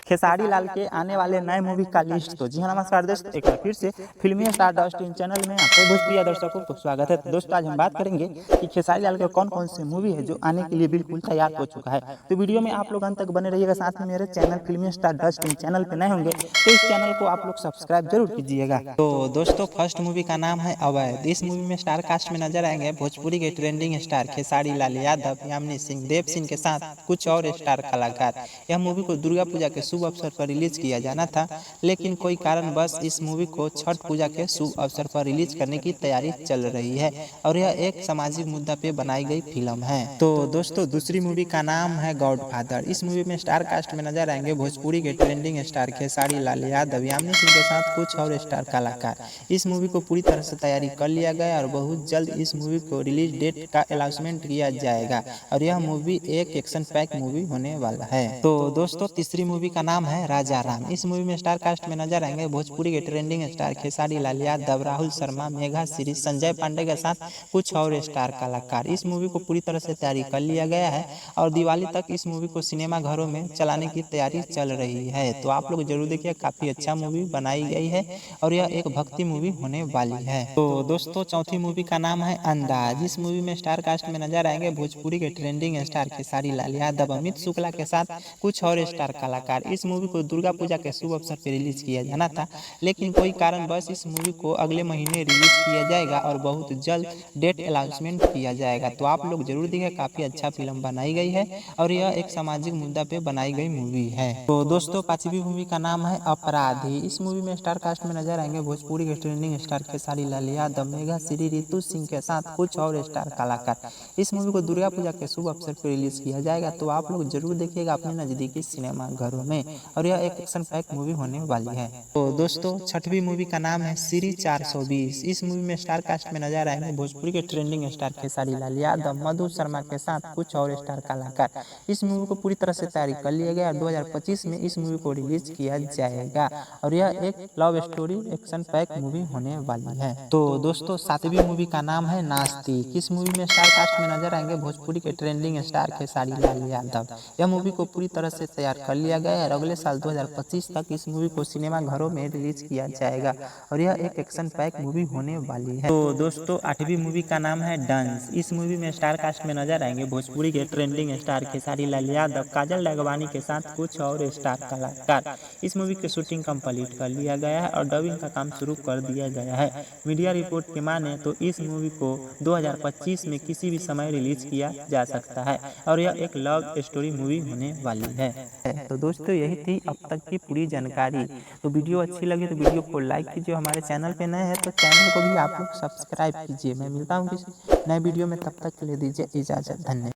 खेसारी लाल के आने वाले नए मूवी का लिस्ट। तो जी हाँ नमस्कार दोस्तों, एक बार फिर से फिल्मी स्टार डस्ट इन चैनल में आपके भोजपुरी दर्शकों को स्वागत है। दोस्तों आज हम बात करेंगे कि खेसारी लाल के कौन कौन सी मूवी है जो आने के लिए बिल्कुल तैयार हो चुका है। तो वीडियो में आप लोग अंत तक बने रहिएगा। साथ में मेरे चैनल फिल्मी स्टार डस्ट इन चैनल पे नए होंगे तो इस चैनल को आप लोग सब्सक्राइब जरूर कीजिएगा। तो दोस्तों फर्स्ट मूवी का नाम है अवैध। इस मूवी में स्टार कास्ट में नजर आएंगे भोजपुरी के ट्रेंडिंग स्टार खेसारी लाल यादव, यामिनी सिंह, देव सिंह के साथ कुछ और स्टार कलाकार। यह मूवी को दुर्गा पूजा के शुभ अवसर पर रिलीज किया जाना था, लेकिन कोई कारणवश इस मूवी को छठ पूजा के शुभ अवसर पर रिलीज करने की तैयारी चल रही है और यह एक सामाजिक मुद्दा पे बनाई गई फिल्म है। तो दोस्तों दूसरी मूवी का नाम है गॉडफादर। इस मूवी में स्टार कास्ट में नजर आएंगे भोजपुरी के ट्रेंडिंग स्टार खेसारी लाल यादव, यामिनी सिंह के साथ कुछ और स्टार कलाकार। इस मूवी को पूरी तरह से तैयारी कर लिया गया और बहुत जल्द इस मूवी को रिलीज डेट का अनाउंसमेंट किया जाएगा और यह मूवी एक एक्शन पैक मूवी होने वाला है। तो दोस्तों तीसरी मूवी का नाम है राजा राम। इस मूवी में स्टार कास्ट में नजर आएंगे भोजपुरी के ट्रेंडिंग स्टार खेसारी लाल यादव, राहुल शर्मा, मेघा श्री, संजय पांडे के साथ कुछ और स्टार कलाकार। इस मूवी को पूरी तरह से तैयारी कर लिया गया है और दिवाली तक इस मूवी को सिनेमा घरों में चलाने की तैयारी चल रही है। तो आप लोग जरूर देखिए, काफी अच्छा मूवी बनाई गई है और यह एक भक्ति मूवी होने वाली है। तो दोस्तों चौथी मूवी का नाम है अंदाज। इस मूवी में स्टार कास्ट में नजर आएंगे भोजपुरी के ट्रेंडिंग स्टार खेसारी लाल यादव, अमित शुक्ला के साथ कुछ और स्टार कलाकार। इस मूवी को दुर्गा पूजा के शुभ अवसर पर रिलीज किया जाना था, लेकिन कोई कारणवश इस मूवी को अगले महीने रिलीज किया जाएगा और बहुत जल्द डेट अनाउंसमेंट किया जाएगा। तो आप लोग जरूर देखिए, काफी अच्छा फिल्म बनाई गई है और यह एक सामाजिक मुद्दा पे बनाई गई मूवी है। तो दोस्तों पांचवी मूवी का नाम है अपराधी। इस मूवी में स्टार कास्ट में नजर आएंगे भोजपुरी के ट्रेंडिंग स्टार खेसारी लाल यादव, मेघा श्री, रितु सिंह के साथ कुछ और स्टार कलाकार। इस मूवी को दुर्गा पूजा के शुभ अवसर पर रिलीज किया जाएगा। तो आप लोग जरूर देखिएगा अपने नजदीकी सिनेमा घरों में और यह एक एक्शन पैक मूवी होने वाली है। तो दोस्तों छठवीं मूवी का नाम है श्री 420। इस मूवी में स्टार कास्ट में नजर आएंगे भोजपुरी के ट्रेंडिंग स्टार खेसारी लाल यादव, मधु शर्मा के साथ कुछ और स्टार कलाकार। इस मूवी को पूरी तरह से तैयारी कर लिया गया और 2025 में इस मूवी को रिलीज किया जाएगा और यह एक love story action pack movie होने वाली है। तो दोस्तों सातवीं मूवी का नाम है नास्तिक। इस मूवी में स्टार कास्ट में नजर आएंगे भोजपुरी के ट्रेंडिंग स्टार खेसारी लाल यादव। यह मूवी को पूरी तरह से तैयार कर लिया गया है और अगले साल 2025 तक इस मूवी को सिनेमा घरों में रिलीज किया जाएगा और यह एक एक्शन पैक मूवी होने वाली है। तो दोस्तों आठवीं मूवी का नाम है डांस। इस मूवी में स्टार कास्ट में नजर आएंगे भोजपुरी के ट्रेंडिंग स्टार खेसारी लाल यादव, काजल डगवानी के साथ कुछ और स्टार कलाकार। इस मूवी की शूटिंग कंप्लीट कर लिया गया है और डबिंग का काम शुरू कर दिया गया है। मीडिया रिपोर्ट के माने तो इस मूवी को 2025 में किसी भी समय रिलीज किया जा सकता है और यह एक लव स्टोरी मूवी होने वाली है। तो दोस्तों यही थी अब तक की पूरी जानकारी। तो वीडियो अच्छी लगी तो वीडियो को लाइक कीजिए, हमारे चैनल पे नए हैं तो चैनल को भी आप लोग सब्सक्राइब कीजिए। मैं मिलता हूँ किसी नए वीडियो में, तब तक के लिए दीजिए इजाजत। धन्यवाद।